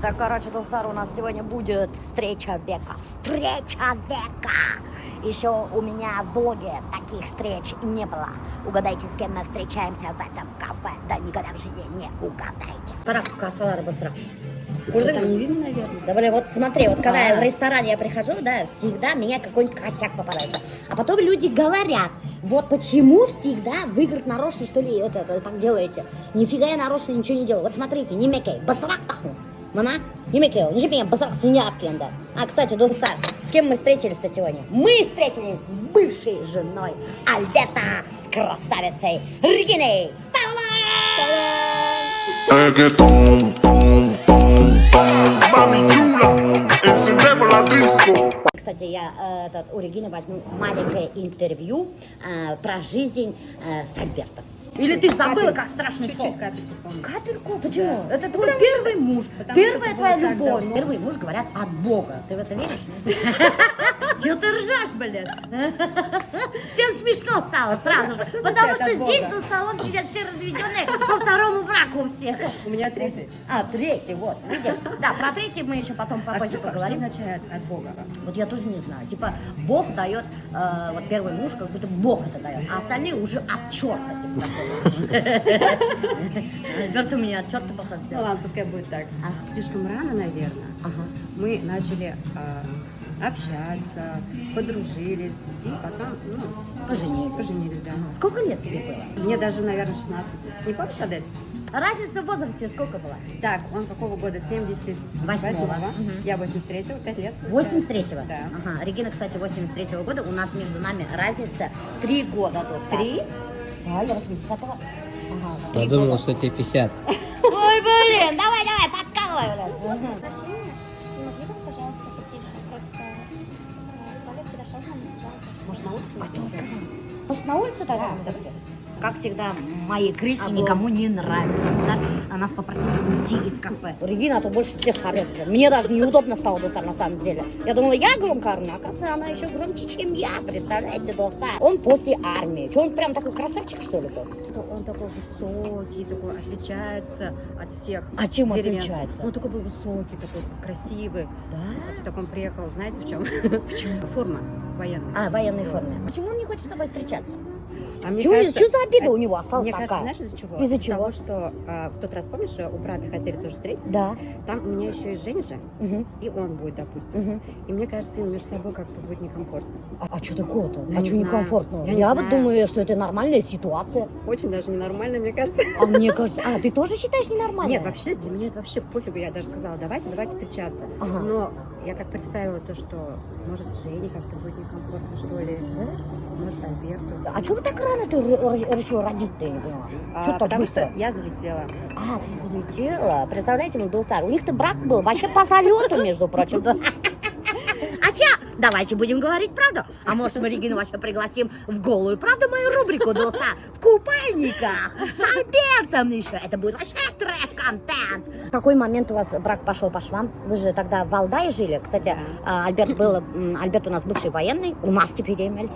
Итак, короче, Долстар, у нас сегодня будет встреча века. Встреча века! Еще у меня в блоге таких встреч не было. Угадайте, с кем мы встречаемся в этом кафе. Да никогда в жизни не угадайте. Пора кассалары быстро. Уже там не видно, наверное. Да, блин, вот смотри, вот когда я в ресторан я прихожу, да, всегда меня какой-нибудь косяк попадается. А потом люди говорят, вот почему всегда вы, говорит, нарочно, что ли, вот это так делаете. Нифига я нарочно ничего не делаю. Вот смотрите, не мекей, басрак таху. Мана, не мекей, не меня басрак синяпки, да. А, кстати, Долстар, с кем мы встретились-то сегодня? Мы встретились с бывшей женой Альберта, с красавицей Региной. Reggaeton, tom, tom, tom. Mami chula, encendemos la disco. Кстати, я у Регины возьму маленькое интервью про жизнь с Альбертом. Или ты забыла, как страшно чуть-чуть капельку помню. Капельку? Почему? Да. Это твой первый муж, первая что твоя было так любовь. давно. Первый муж, говорят, от Бога. Ты в это веришь? Чего ты ржешь, блин? Всем смешно стало сразу же. Потому что от Бога? здесь за столом сидят все разведенные по второму браку у всех. У меня третий. А, третий, вот, видишь? Да, про третий мы еще потом А попозже что поговорим. означает от Бога? Вот я тоже не знаю. Типа, Бог дает, вот первый муж, как будто Бог это дает, а остальные уже от черта, типа, такого. Альберт у меня от черта походу. Ну ладно, пускай будет так. Слишком рано, наверное, Ага. мы начали общаться, подружились и потом, поженились, да. Сколько лет тебе было? Мне даже, наверное, 16. Не помнишь, Адель? Разница в возрасте сколько была? Так, он какого года? 78-го. Мгм. Я 83-го, 5 лет. 83-го? Да. Ага. Регина, кстати, 83-го года. У нас между нами разница 3 года. Тут. 3? Да, я 80-го. Ага. Я 3 думал, года. что тебе 50. Ой, блин, давай, подкалывай, блин. Прощения. Не могли бы, пожалуйста, потише? Просто Славик подошел к нам и сказал, что... Может, на улице? Может, на улицу тогда? Да, давайте? Как всегда, мои крики Облом. никому не нравятся. Да? Нас попросили уйти из кафе. Регина, а то больше всех орёт. Мне даже неудобно стало, доктор, на самом деле. Я думала, я громко ору, а оказывается, она еще громче, чем я. Представляете, доктор? Он после армии. Что, он прям такой красавчик, что ли, был? Он такой высокий, такой отличается от всех. А чем деревенских. отличается? Он такой был высокий, такой красивый. Да? Вот так он приехал, знаете, в чем? В чем? Форма военная. А, в военной форме. Почему он не хочет с тобой встречаться? А мне Что за обида у него осталась Мне кажется, такая? знаешь, из-за чего? Из-за Из-за чего? того, что в тот раз, помнишь, у брата хотели тоже встретиться? Да. Там у меня еще есть Женя, Угу. и он будет, допустим. Угу. И мне кажется, им между собой как-то будет некомфортно. А что такого-то? Я А не что знаю. некомфортного? Я не Я вот знаю. думаю, что это нормальная ситуация. Очень даже ненормально, мне кажется. А мне кажется, ты тоже считаешь ненормальным? Нет, вообще, для меня это вообще пофигу. Я даже сказала, давайте встречаться. Ага. Но я так представила то, что может Жене как-то будет некомфортно, что ли. Может, Альберту. А что вы так рано ты решила родить-то, я не поняла? Что так Потому быстро? что я залетела. А, ты залетела. Представляете, мы Долстар. У них-то брак был вообще по залету, между прочим. А чё? Давайте будем говорить правду. А может, мы Регину вообще пригласим в голую правду мою рубрику Долстар в купальниках с Альбертом еще. Это будет вообще трэш-контент. В какой момент у вас брак пошел по швам? Вы же тогда в Валдае жили. Кстати, Альберт у нас бывший военный. У нас теперь Эмиль.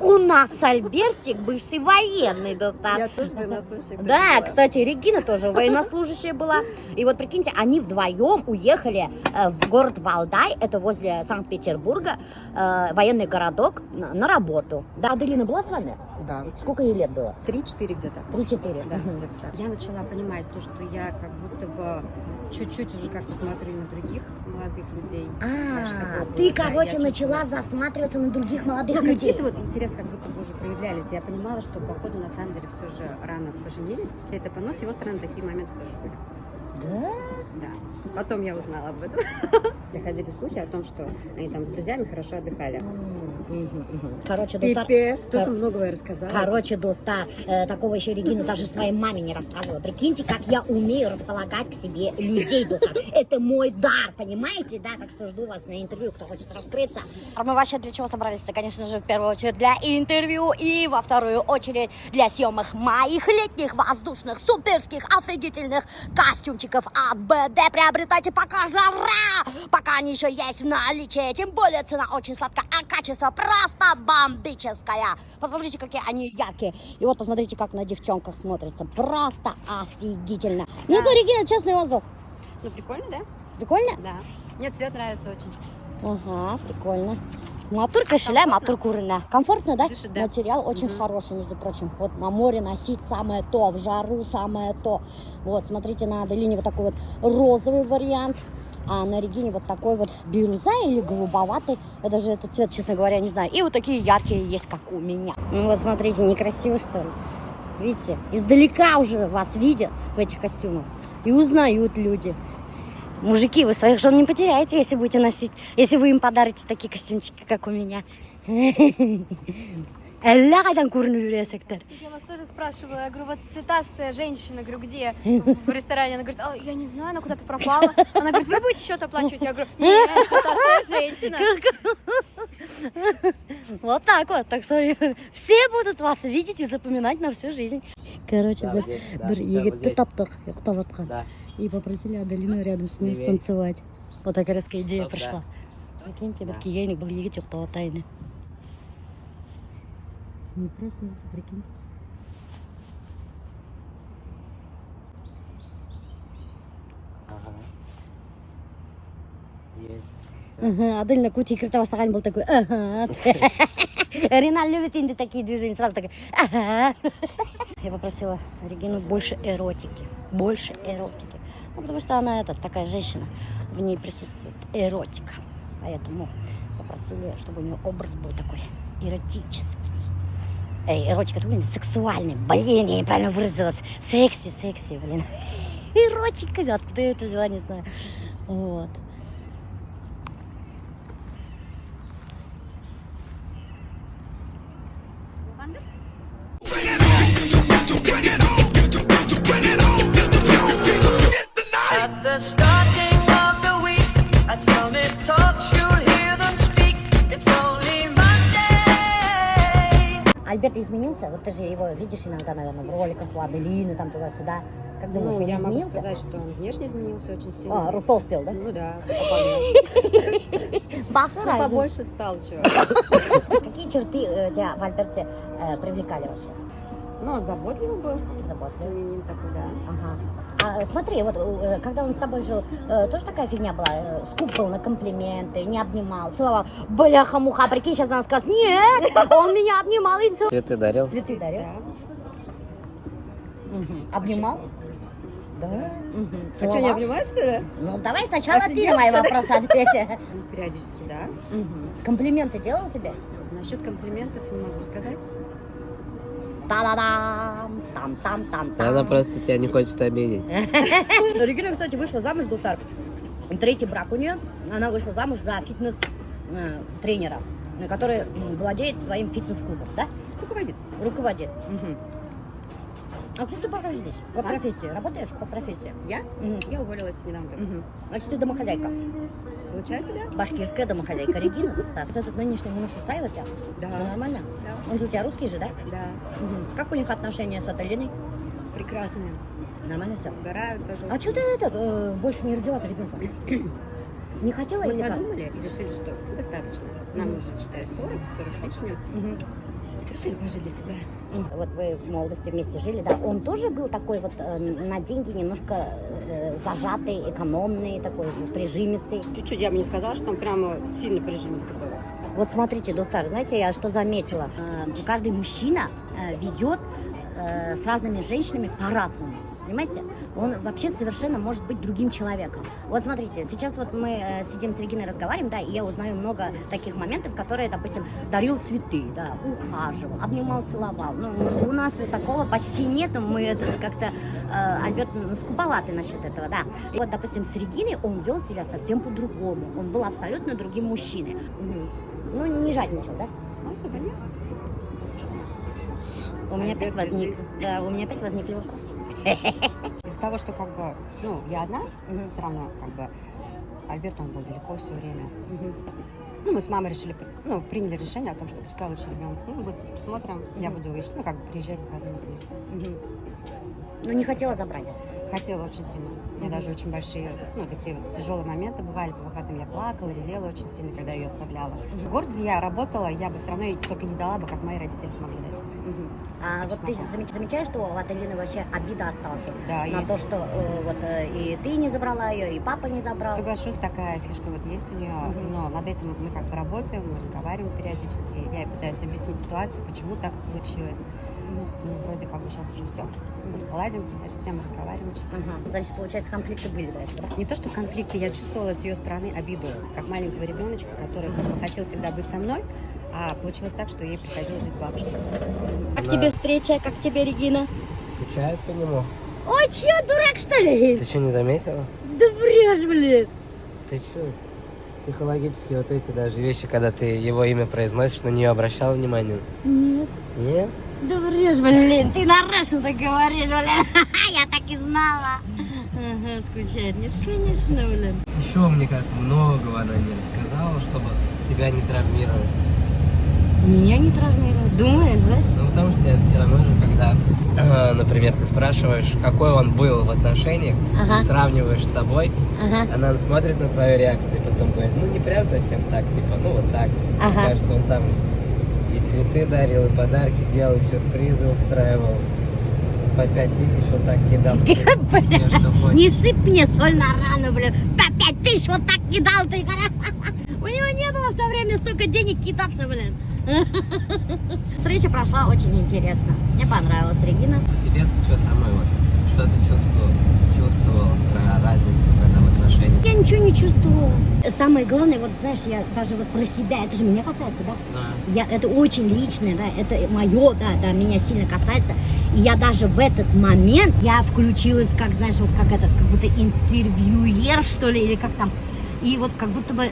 У нас Альбертик бывший военный, Долстар. Я тоже военнослужащая. Да, кстати, Регина тоже военнослужащая была. И вот прикиньте, они вдвоем уехали в город Валдай, это возле Санкт-Петербурга, военный городок, на работу. Да, Аделина была с вами? Да. Сколько ей лет было? 3-4 где-то. 3-4. Да, Мгм. где-то так. Я начала понимать то, что я как будто бы чуть-чуть уже как-то смотрю на других молодых людей. Знаешь, такое было. Ты, Да, короче, я начала чувствовала. засматриваться на других молодых Ну, людей. какие-то вот интересы как будто бы уже проявлялись. Я понимала, что, походу, на самом деле все же рано поженились. Это, но с его стороны такие моменты тоже были. Да? Да. Потом я узнала об этом. Доходили слухи о том, что они там с друзьями хорошо отдыхали. Короче, Долстар... Пипец, кто-то многое рассказал. Короче, Долстар, такого еще Регина даже своей маме не рассказывала. Прикиньте, как я умею располагать к себе людей, Долстар. Это мой дар, понимаете, да? Так что жду вас на интервью, кто хочет раскрыться. А мы вообще для чего собрались-то? Конечно же, в первую очередь для интервью и во вторую очередь для съемок моих летних воздушных суперских офигительных костюмчиков от БД. Приобретайте, пока жара, пока они еще есть в наличии. Тем более цена очень сладкая, а качество просто бомбическое. Посмотрите, какие они яркие. И вот посмотрите, как на девчонках смотрится. Просто офигительно. Ну-ка, Регина, честный отзыв. Ну, прикольно, да? Прикольно? Да. Мне цвет нравится очень. Ага, прикольно. Мотор кошеля, мотор курина. Комфортно, да? Слушай, да. Материал очень Мгм. хороший, между прочим. Вот на море носить самое то, в жару самое то. Вот, смотрите, на Аделине вот такой вот розовый вариант, а на Регине вот такой вот бирюза или голубоватый. Я даже этот цвет, честно говоря, не знаю. И вот такие яркие есть, как у меня. Ну вот, смотрите, некрасиво, что ли? Видите, издалека уже вас видят в этих костюмах и узнают люди. Мужики, вы своих жен не потеряете, если будете носить, если вы им подарите такие костюмчики, как у меня. Элля кайдан көрініп жүресіңдер. Я вас тоже спрашивала, я говорю, вот цветастая женщина, говорю, где в ресторане? Она говорит, а, я не знаю, она куда-то пропала. Она говорит, вы будете счет оплачивать? Я говорю, нет, цветастая женщина. Вот так вот. Так что все будут вас видеть и запоминать на всю жизнь. Короче, бір егетті таптық, ұйықтап жатқан. И попросили Аделину рядом с ним станцевать. Вот такая резкая идея пришла. Прикиньте, бір кигейник был егет ұйықтаватайны. Не проснулся, прикинь. Ага, Адель на куте крыта бастаған был такой. Ага. Рина любит инди такие движения, сразу такая. Ага. Я попросила Регину больше эротики. Больше эротики. Ну, потому что она такая женщина, в ней присутствует эротика. Поэтому попросили, чтобы у нее образ был такой эротический. Эротика, это, блин, сексуальный. Блин, я неправильно выразилась. Секси, блин. Эротика, откуда я это взяла, не знаю. Вот. At the starting of the week, at Summit Talks, you'll hear them speak. It's only Monday. Альберт изменился? Вот ты же его видишь иногда, наверное, в роликах у Аделины, там туда-сюда. Как думаешь, Ну, он я могу изменился? сказать, что он внешне изменился очень сильно. А, русолфил, да? Ну да, Бахара. побольше стал, чё. Какие черты тебя в Альберте привлекали вообще? Ну, он заботливый был. Заботливый. Семенин такой, да. Ага. А, смотри, вот когда он с тобой жил, тоже такая фигня была? Скупал на комплименты, не обнимал, целовал. Бляха-муха, прикинь, сейчас она скажет, нет, он меня обнимал и целовал. Цветы дарил? Цветы дарил? Да. Мгм. Обнимал? Да. Мгм. А что, не Целовал? обнимаешь, что ли? Ну, давай сначала ты Офигел, на мои что ли? вопросы ответь. Ну, периодически, да. Мгм. Комплименты делал тебе? Насчет комплиментов не могу сказать. Та-да-дам, там-там-там. Она просто тебя не хочет обидеть. Регина, кстати, вышла замуж, Дутар. Третий брак у нее. Она вышла замуж за фитнес-тренера, который владеет своим фитнес-клубом, да? Руководит. Руководит. Мгм. А кто ты пока здесь? По А? профессии? Работаешь по профессии? Я? Мгм. Я уволилась недавно. Мгм. Значит, ты домохозяйка. Получается, да? Башкирская домохозяйка Регина. Да. Этот нынешний муж устраивает тебя? Да. Всё нормально? Да. Он же у тебя русский же, да? Да. Мгм. Как у них отношения с Аделиной? Прекрасные. Нормально все? Угорают, пожалуйста. А что ты больше не родила ребенка? Не хотела Мы или как? подумали и решили, что достаточно. Нам уже, считай, 40 с лишним. Мгм. Решили пожить для себя. Вот вы в молодости вместе жили, да? Он тоже был такой вот на деньги немножко зажатый, экономный, такой прижимистый. Чуть-чуть я бы не сказала, что он прямо сильно прижимистый был. Вот смотрите, доктор, знаете, я что заметила? Каждый мужчина ведет с разными женщинами по-разному. Понимаете? Он вообще совершенно может быть другим человеком. Вот смотрите, сейчас вот мы сидим с Региной, разговариваем, да, и я узнаю много таких моментов, которые, допустим, дарил цветы, да, ухаживал, обнимал, целовал. Ну, у нас такого почти нет, мы это как-то, Альберт скуповатый насчет этого, да. И вот, допустим, с Региной он вел себя совсем по-другому. Он был абсолютно другим мужчиной. Мгм. Ну, не жадничал, да? Особо нет. У меня опять Альберт, возник, жизнь. да, у меня опять возникли вопросы. Из-за того, что как бы, ну, я одна, Мгм. все равно как бы Альберт, он был далеко все время. Мгм. Ну, мы с мамой решили, ну, приняли решение о том, что пускай лучше ребенок с ним будет, посмотрим, я буду, ну, как бы приезжать в выходные дни. Мгм. Ну, не хотела забрать. Хотела очень сильно. У меня даже очень большие, ну, такие вот тяжелые моменты бывали по выходным. Я плакала, ревела очень сильно, когда ее оставляла. В городе я работала, я бы все равно ей столько не дала бы, как мои родители смогли дать. Мгм. А вот ты замечаешь, что у Аделины вообще обида осталась вот Да, на есть. то, что и ты не забрала ее, и папа не забрал. Соглашусь, такая фишка вот есть у нее, но над этим мы как бы работаем, мы разговариваем периодически. Я ей пытаюсь объяснить ситуацию, почему так получилось. Ну, вроде как бы сейчас уже все. Ладим, эту тему разговариваем частенько. Ага. Значит, получается, конфликты были до этого, да? Не то, что конфликты, я чувствовала с ее стороны обиду, как маленького ребеночка, который как бы хотел всегда быть со мной, а получилось так, что ей приходилось жить с бабушкой. Как Да. тебе встреча, как тебе Регина? Скучает по нему. Ой, чё, дурак, что ли? Ты что, не заметила? Да врешь, блин. Ты что? Психологически вот эти даже вещи, когда ты его имя произносишь, на нее обращал внимание? Нет. Нет? Да врешь, блин, ты нарочно так говоришь, блин. Я так и знала. Ага, скучает. Нет, конечно, блин. Еще, мне кажется, многого она не рассказала, чтобы тебя не травмировать. Меня не травмирует. Думаешь, да? Ну, потому что это все равно же, когда, например, ты спрашиваешь, какой он был в отношениях, Ага. ты сравниваешь с собой, Ага. она смотрит на твою реакцию и потом говорит, ну, не прям совсем так, типа, ну, вот так. Ага. Мне кажется, он там и цветы дарил, и подарки делал, и сюрпризы устраивал. По 5000 вот так кидал. Все, что хочешь. Не сыпь мне соль на рану, блин. По 5000 вот так кидал ты. У него не было в то время столько денег кидаться, блин. Встреча прошла очень интересно. Мне понравилась Регина. Тебе что самой вот, что ты чувствовал про разницу, когда в отношениях? Я ничего не чувствовала. Самое главное, вот знаешь, я даже вот про себя, это же меня касается, да? Это очень личное, да, это мое, да, меня сильно касается. И я даже в этот момент, я включилась, как, знаешь, вот как будто интервьюер, что ли, или как там. И вот как будто бы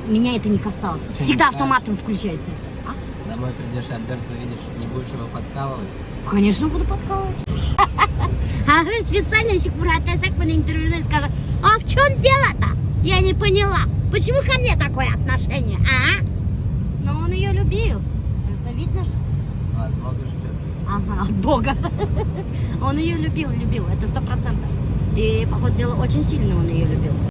меня это не касалось. Ты Всегда не автоматом включается. Домой придешь, Альберту видишь, не будешь его подкалывать? Конечно, буду подкалывать. А вы специально еще протесток на интервью и скажут, а в чем дело-то? Я не поняла. Почему ко мне такое отношение, а? Но он ее любил. Это видно же. Ладно, много же все. Ага, от Бога. Он ее любил, это 100%. И, по ходу дела, очень сильно он ее любил.